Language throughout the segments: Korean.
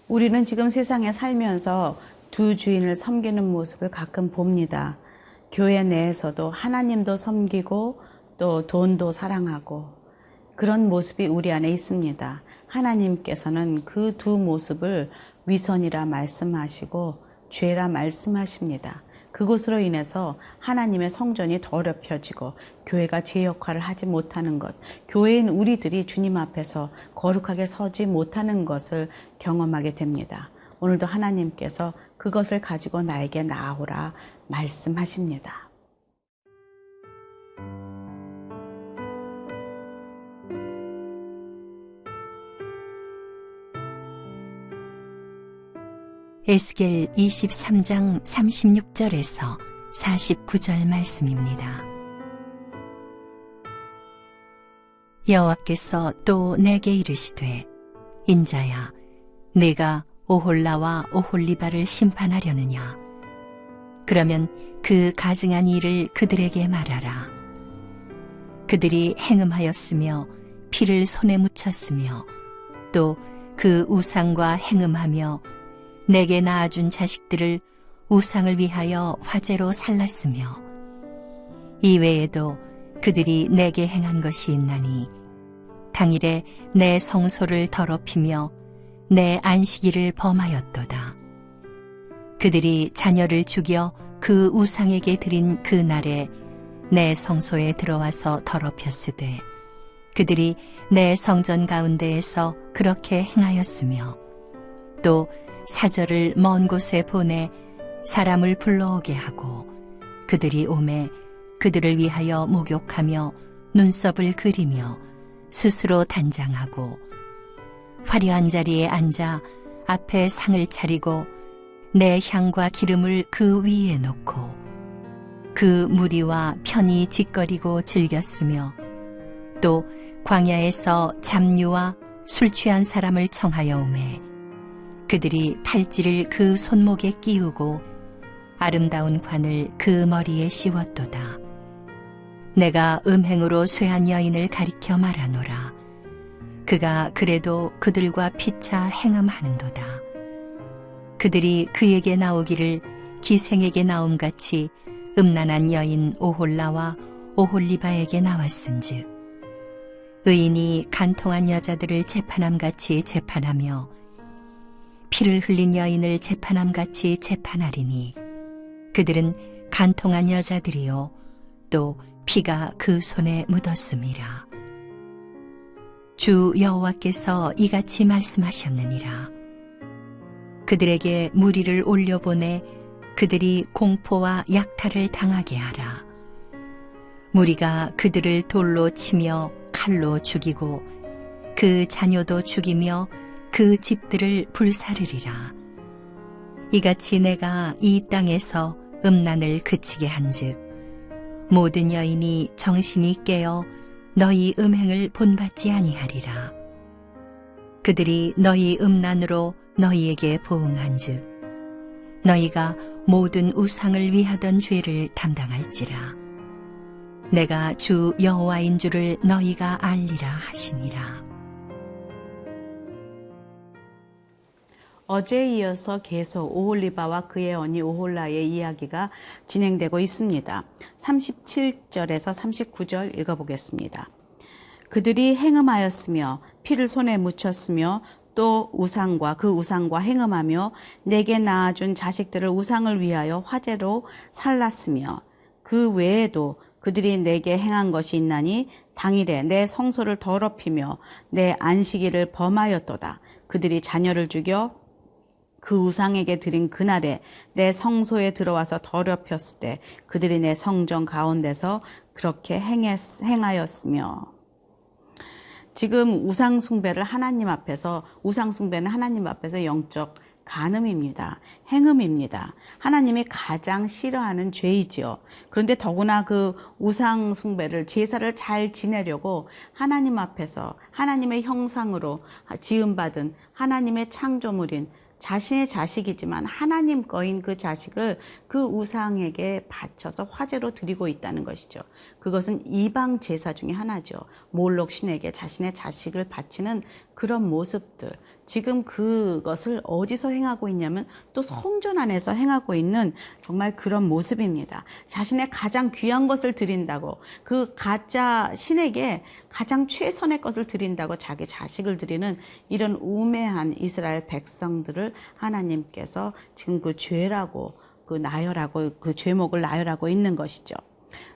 우리는 지금 세상에 살면서 두 주인을 섬기는 모습을 가끔 봅니다. 교회 내에서도 하나님도 섬기고 또 돈도 사랑하고 그런 모습이 우리 안에 있습니다. 하나님께서는 그 두 모습을 위선이라 말씀하시고 죄라 말씀하십니다. 그것으로 인해서 하나님의 성전이 더럽혀지고 교회가 제 역할을 하지 못하는 것, 교회인 우리들이 주님 앞에서 거룩하게 서지 못하는 것을 경험하게 됩니다. 오늘도 하나님께서 그것을 가지고 나에게 나아오라 말씀하십니다. 에스겔 23장 36절에서 49절 말씀입니다. 여호와께서 또 내게 이르시되 인자야 네가 오홀라와 오홀리바를 심판하려느냐. 그러면 그 가증한 일을 그들에게 말하라. 그들이 행음하였으며 피를 손에 묻혔으며 또 그 우상과 행음하며 내게 낳아준 자식들을 우상을 위하여 화제로 살랐으며 이외에도 그들이 내게 행한 것이 있나니 당일에 내 성소를 더럽히며 내 안식일을 범하였도다. 그들이 자녀를 죽여 그 우상에게 드린 그 날에 내 성소에 들어와서 더럽혔으되 그들이 내 성전 가운데에서 그렇게 행하였으며 또 사절을 먼 곳에 보내 사람을 불러오게 하고 그들이 오매 그들을 위하여 목욕하며 눈썹을 그리며 스스로 단장하고 화려한 자리에 앉아 앞에 상을 차리고 내 향과 기름을 그 위에 놓고 그 무리와 편히 짓거리고 즐겼으며 또 광야에서 잡류와 술 취한 사람을 청하여 오매 그들이 팔찌를 그 손목에 끼우고 아름다운 관을 그 머리에 씌웠도다. 내가 음행으로 쇠한 여인을 가리켜 말하노라. 그가 그래도 그들과 피차 행음하는도다. 그들이 그에게 나오기를 기생에게 나옴같이 음란한 여인 오홀라와 오홀리바에게 나왔은즉 의인이 간통한 여자들을 재판함같이 재판하며 피를 흘린 여인을 재판함같이 재판하리니 그들은 간통한 여자들이요 또 피가 그 손에 묻었음이라. 주 여호와께서 이같이 말씀하셨느니라. 그들에게 무리를 올려보내 그들이 공포와 약탈을 당하게 하라. 무리가 그들을 돌로 치며 칼로 죽이고 그 자녀도 죽이며 그 집들을 불사르리라. 이같이 내가 이 땅에서 음란을 그치게 한즉 모든 여인이 정신이 깨어 너희 음행을 본받지 아니하리라. 그들이 너희 음란으로 너희에게 보응한즉 너희가 모든 우상을 위하던 죄를 담당할지라. 내가 주 여호와인 줄을 너희가 알리라 하시니라. 어제에 이어서 계속 오홀리바와 그의 언니 오홀라의 이야기가 진행되고 있습니다. 37절에서 39절 읽어보겠습니다. 그들이 행음하였으며 피를 손에 묻혔으며 또 우상과 그 우상과 행음하며 내게 낳아준 자식들을 우상을 위하여 화제로 살랐으며 그 외에도 그들이 내게 행한 것이 있나니 당일에 내 성소를 더럽히며 내 안식일을 범하였도다. 그들이 자녀를 죽여 그 우상에게 드린 그날에 내 성소에 들어와서 더럽혔을 때 그들이 내 성전 가운데서 그렇게 행하였으며. 지금 우상 숭배는 하나님 앞에서 영적 간음입니다. 행음입니다. 하나님이 가장 싫어하는 죄이지요. 그런데 더구나 그 우상 숭배를, 제사를 잘 지내려고 하나님 앞에서 하나님의 형상으로 지음받은 하나님의 창조물인 자신의 자식이지만 하나님 거인 그 자식을 그 우상에게 바쳐서 화제로 드리고 있다는 것이죠. 그것은 이방 제사 중에 하나죠. 몰록 신에게 자신의 자식을 바치는 그런 모습들, 지금 그것을 어디서 행하고 있냐면 또 성전 안에서 행하고 있는 정말 그런 모습입니다. 자신의 가장 귀한 것을 드린다고, 그 가짜 신에게 가장 최선의 것을 드린다고 자기 자식을 드리는 이런 우매한 이스라엘 백성들을 하나님께서 지금 그 죄라고, 그 나열하고, 그 죄목을 나열하고 있는 것이죠.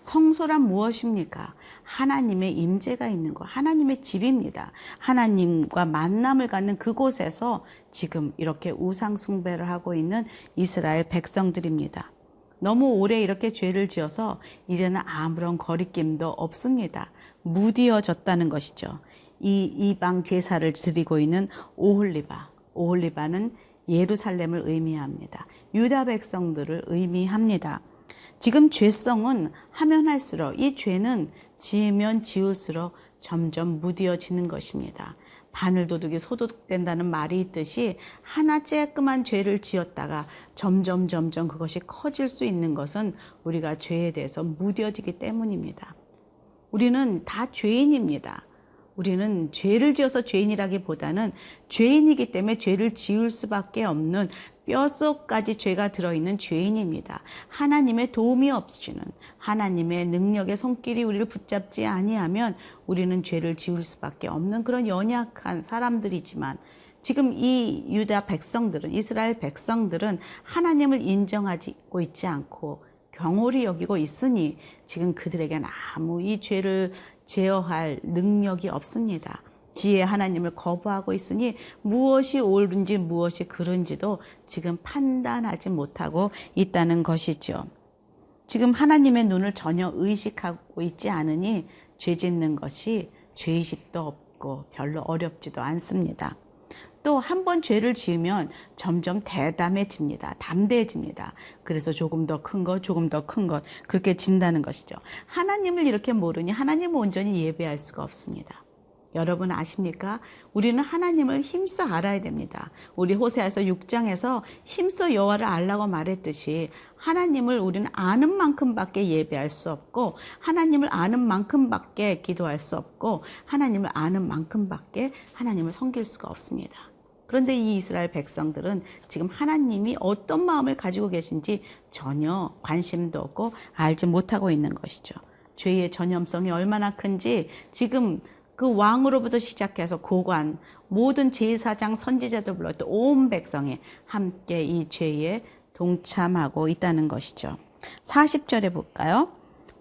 성소란 무엇입니까? 하나님의 임재가 있는 것, 하나님의 집입니다. 하나님과 만남을 갖는 그곳에서 지금 이렇게 우상 숭배를 하고 있는 이스라엘 백성들입니다. 너무 오래 이렇게 죄를 지어서 이제는 아무런 거리낌도 없습니다. 무디어졌다는 것이죠. 이 이방 제사를 드리고 있는 오홀리바, 오홀리바는 예루살렘을 의미합니다. 유다 백성들을 의미합니다. 지금 죄성은 하면 할수록, 이 죄는 지으면 지을수록 점점 무디어지는 것입니다. 바늘도둑이 소독된다는 말이 있듯이 하나 쬐끔한 죄를 지었다가 점점 그것이 커질 수 있는 것은 우리가 죄에 대해서 무뎌지기 때문입니다. 우리는 다 죄인입니다. 우리는 죄를 지어서 죄인이라기보다는 죄인이기 때문에 죄를 지을 수밖에 없는 뼛속까지 죄가 들어있는 죄인입니다. 하나님의 도움이 없으시는, 하나님의 능력의 손길이 우리를 붙잡지 아니하면 우리는 죄를 지을 수밖에 없는 그런 연약한 사람들이지만, 지금 이 유다 백성들은, 이스라엘 백성들은 하나님을 인정하고 있지 않고 경홀히 여기고 있으니 지금 그들에게는 아무 이 죄를 제어할 능력이 없습니다. 지혜 하나님을 거부하고 있으니 무엇이 옳은지 무엇이 그른지도 지금 판단하지 못하고 있다는 것이죠. 지금 하나님의 눈을 전혀 의식하고 있지 않으니 죄 짓는 것이 죄의식도 없고 별로 어렵지도 않습니다. 또 한 번 죄를 지으면 점점 대담해집니다. 담대해집니다. 그래서 조금 더 큰 것, 조금 더 큰 것, 그렇게 진다는 것이죠. 하나님을 이렇게 모르니 하나님을 온전히 예배할 수가 없습니다. 여러분 아십니까? 우리는 하나님을 힘써 알아야 됩니다. 우리 호세아서 6장에서 힘써 여호와를 알라고 말했듯이 하나님을 우리는 아는 만큼밖에 예배할 수 없고, 하나님을 아는 만큼밖에 기도할 수 없고, 하나님을 아는 만큼밖에 하나님을 섬길 수가 없습니다. 그런데 이 이스라엘 백성들은 지금 하나님이 어떤 마음을 가지고 계신지 전혀 관심도 없고 알지 못하고 있는 것이죠. 죄의 전염성이 얼마나 큰지 지금 그 왕으로부터 시작해서 고관, 모든 제사장, 선지자들 불렀던 온 백성이 함께 이 죄에 동참하고 있다는 것이죠. 40절에 볼까요?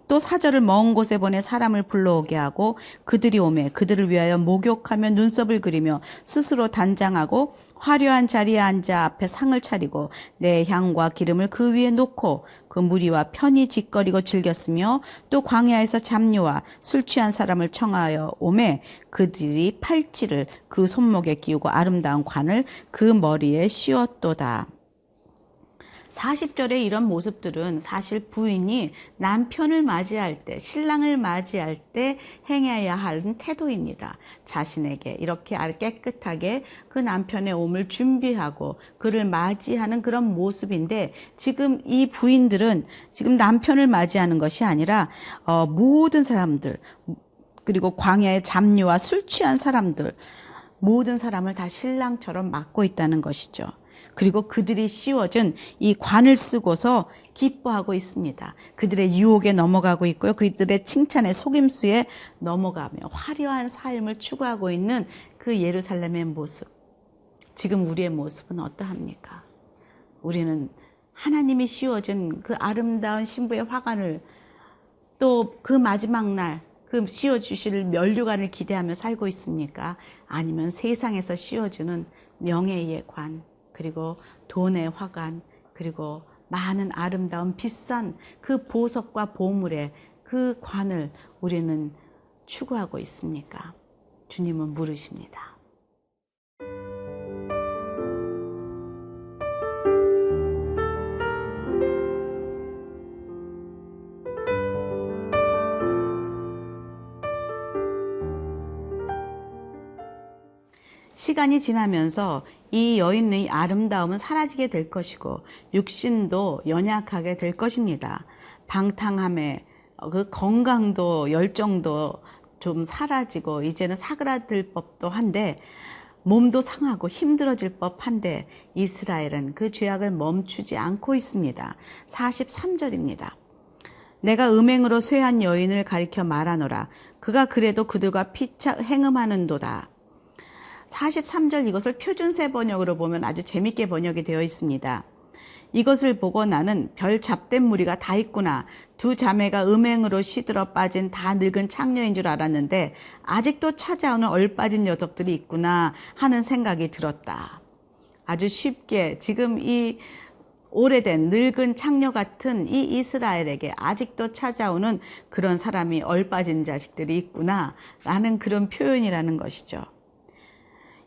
또 사절을 먼 곳에 보내 사람을 불러오게 하고 그들이 오매 그들을 위하여 목욕하며 눈썹을 그리며 스스로 단장하고 화려한 자리에 앉아 앞에 상을 차리고 내 향과 기름을 그 위에 놓고 그 무리와 편히 짓거리고 즐겼으며 또 광야에서 잡류와 술 취한 사람을 청하여 오매 그들이 팔찌를 그 손목에 끼우고 아름다운 관을 그 머리에 씌웠도다. 40절의 이런 모습들은 사실 부인이 남편을 맞이할 때, 신랑을 맞이할 때 행해야 하는 태도입니다. 자신에게 이렇게 깨끗하게 그 남편의 몸을 준비하고 그를 맞이하는 그런 모습인데, 지금 이 부인들은 지금 남편을 맞이하는 것이 아니라 모든 사람들, 그리고 광야의 잡류와 술 취한 사람들, 모든 사람을 다 신랑처럼 맞고 있다는 것이죠. 그리고 그들이 씌워준 이 관을 쓰고서 기뻐하고 있습니다. 그들의 유혹에 넘어가고 있고요. 그들의 칭찬의 속임수에 넘어가며 화려한 삶을 추구하고 있는 그 예루살렘의 모습. 지금 우리의 모습은 어떠합니까? 우리는 하나님이 씌워준 그 아름다운 신부의 화관을, 또 그 마지막 날 그 씌워주실 면류관을 기대하며 살고 있습니까? 아니면 세상에서 씌워주는 명예의 관, 그리고 돈의 화관, 그리고 많은 아름다운 비싼 그 보석과 보물의 그 관을 우리는 추구하고 있습니까? 주님은 물으십니다. 시간이 지나면서 이 여인의 아름다움은 사라지게 될 것이고 육신도 연약하게 될 것입니다. 방탕함에 그 건강도 열정도 좀 사라지고 이제는 사그라들 법도 한데 몸도 상하고 힘들어질 법한데 이스라엘은 그 죄악을 멈추지 않고 있습니다. 43절입니다. 내가 음행으로 쇠한 여인을 가리켜 말하노라. 그가 그래도 그들과 피차 행음하는도다. 43절 이것을 표준세 번역으로 보면 아주 재밌게 번역이 되어 있습니다. 이것을 보고 나는 별 잡된 무리가 다 있구나. 두 자매가 음행으로 시들어 빠진 다 늙은 창녀인 줄 알았는데 아직도 찾아오는 얼빠진 녀석들이 있구나 하는 생각이 들었다. 아주 쉽게 지금 이 오래된 늙은 창녀 같은 이 이스라엘에게 아직도 찾아오는 그런 사람이 얼빠진 자식들이 있구나 라는 그런 표현이라는 것이죠.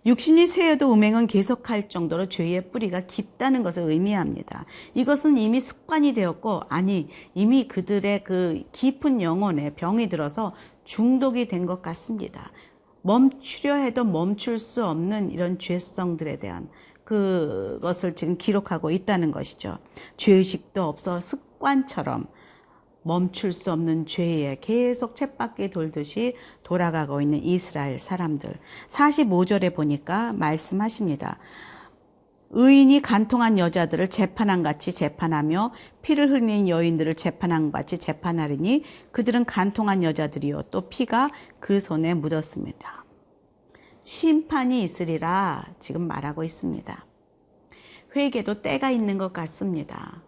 육신이 쇠여도 음행은 계속할 정도로 죄의 뿌리가 깊다는 것을 의미합니다. 이것은 이미 습관이 되었고, 아니 이미 그들의 그 깊은 영혼에 병이 들어서 중독이 된 것 같습니다. 멈추려 해도 멈출 수 없는 이런 죄성들에 대한 그것을 지금 기록하고 있다는 것이죠. 죄의식도 없어 습관처럼 멈출 수 없는 죄에 계속 쳇바퀴 돌듯이 돌아가고 있는 이스라엘 사람들. 45절에 보니까 말씀하십니다. 의인이 간통한 여자들을 재판한 같이 재판하며 피를 흘린 여인들을 재판한 같이 재판하리니 그들은 간통한 여자들이요 또 피가 그 손에 묻었습니다. 심판이 있으리라 지금 말하고 있습니다. 회개도 때가 있는 것 같습니다.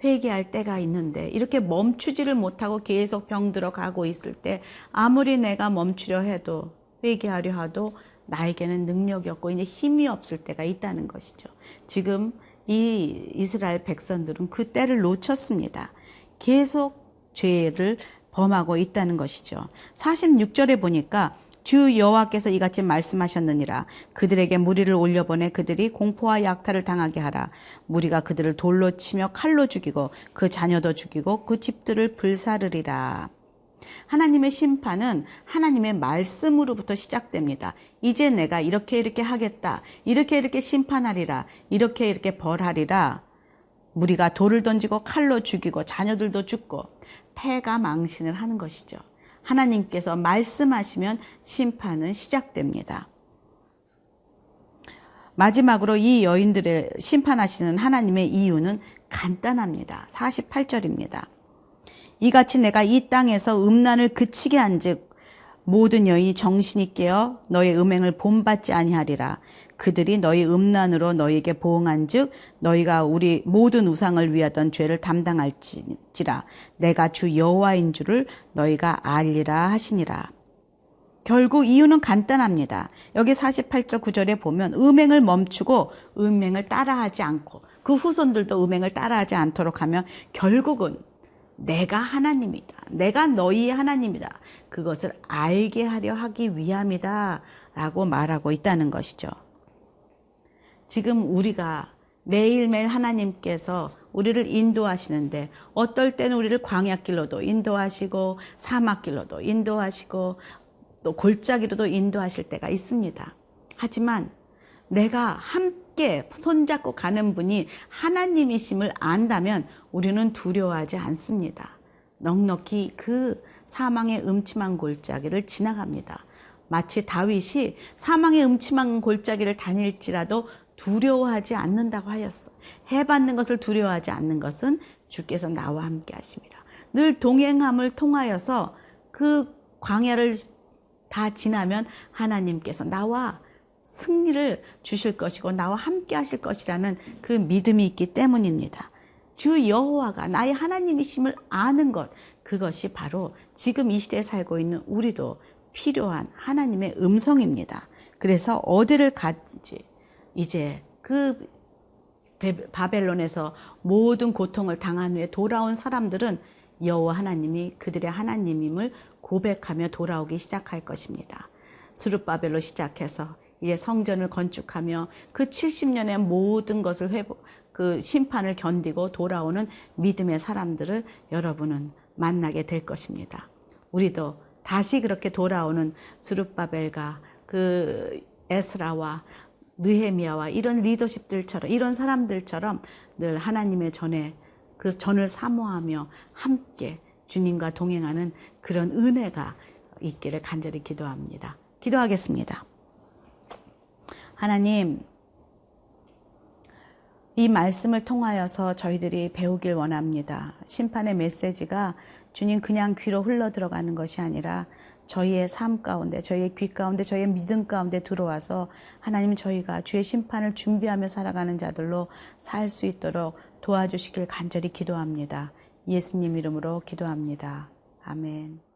회개할 때가 있는데 이렇게 멈추지를 못하고 계속 병들어 가고 있을 때 아무리 내가 멈추려 해도 회개하려 해도 나에게는 능력이 없고 이제 힘이 없을 때가 있다는 것이죠. 지금 이 이스라엘 백성들은 그 때를 놓쳤습니다. 계속 죄를 범하고 있다는 것이죠. 46절에 보니까 주 여호와께서 이같이 말씀하셨느니라. 그들에게 무리를 올려보내 그들이 공포와 약탈을 당하게 하라. 무리가 그들을 돌로 치며 칼로 죽이고 그 자녀도 죽이고 그 집들을 불사르리라. 하나님의 심판은 하나님의 말씀으로부터 시작됩니다. 이제 내가 이렇게 하겠다. 이렇게 심판하리라. 이렇게 벌하리라. 무리가 돌을 던지고 칼로 죽이고 자녀들도 죽고 패가 망신을 하는 것이죠. 하나님께서 말씀하시면 심판은 시작됩니다. 마지막으로 이 여인들을 심판하시는 하나님의 이유는 간단합니다. 48절입니다. 이같이 내가 이 땅에서 음란을 그치게 한즉 모든 여인이 정신이 깨어 너의 음행을 본받지 아니하리라. 그들이 너희 음란으로 너희에게 보응한즉 너희가 우리 모든 우상을 위하던 죄를 담당할지라. 내가 주 여호와인 줄을 너희가 알리라 하시니라. 결국 이유는 간단합니다. 여기 48절 9절에 보면 음행을 멈추고 음행을 따라하지 않고 그 후손들도 음행을 따라하지 않도록 하면 결국은 내가 하나님이다. 내가 너희의 하나님이다. 그것을 알게 하려 하기 위함이다 라고 말하고 있다는 것이죠. 지금 우리가 매일매일 하나님께서 우리를 인도하시는데 어떨 때는 우리를 광야길로도 인도하시고 사막길로도 인도하시고 또 골짜기로도 인도하실 때가 있습니다. 하지만 내가 함께 손잡고 가는 분이 하나님이심을 안다면 우리는 두려워하지 않습니다. 넉넉히 그 사망의 음침한 골짜기를 지나갑니다. 마치 다윗이 사망의 음침한 골짜기를 다닐지라도 두려워하지 않는다고 하였어. 해받는 것을 두려워하지 않는 것은 주께서 나와 함께 하십니다. 늘 동행함을 통하여서 그 광야를 다 지나면 하나님께서 나와 승리를 주실 것이고 나와 함께 하실 것이라는 그 믿음이 있기 때문입니다. 주 여호와가 나의 하나님이심을 아는 것, 그것이 바로 지금 이 시대에 살고 있는 우리도 필요한 하나님의 음성입니다. 그래서 어디를 가든지 이제 그 바벨론에서 모든 고통을 당한 후에 돌아온 사람들은 여호와 하나님이 그들의 하나님임을 고백하며 돌아오기 시작할 것입니다. 스룹바벨로 시작해서 이제 성전을 건축하며 그 70년의 모든 것을 그 심판을 견디고 돌아오는 믿음의 사람들을 여러분은 만나게 될 것입니다. 우리도 다시 그렇게 돌아오는 스룹바벨과 그 에스라와 느헤미야와 이런 리더십들처럼 이런 사람들처럼 늘 하나님의 전에 그 전을 사모하며 함께 주님과 동행하는 그런 은혜가 있기를 간절히 기도합니다. 기도하겠습니다. 하나님, 이 말씀을 통하여서 저희들이 배우길 원합니다. 심판의 메시지가 주님 그냥 귀로 흘러 들어가는 것이 아니라 저희의 삶 가운데, 저희의 귀 가운데, 저희의 믿음 가운데 들어와서 하나님 저희가 주의 심판을 준비하며 살아가는 자들로 살 수 있도록 도와주시길 간절히 기도합니다. 예수님 이름으로 기도합니다. 아멘.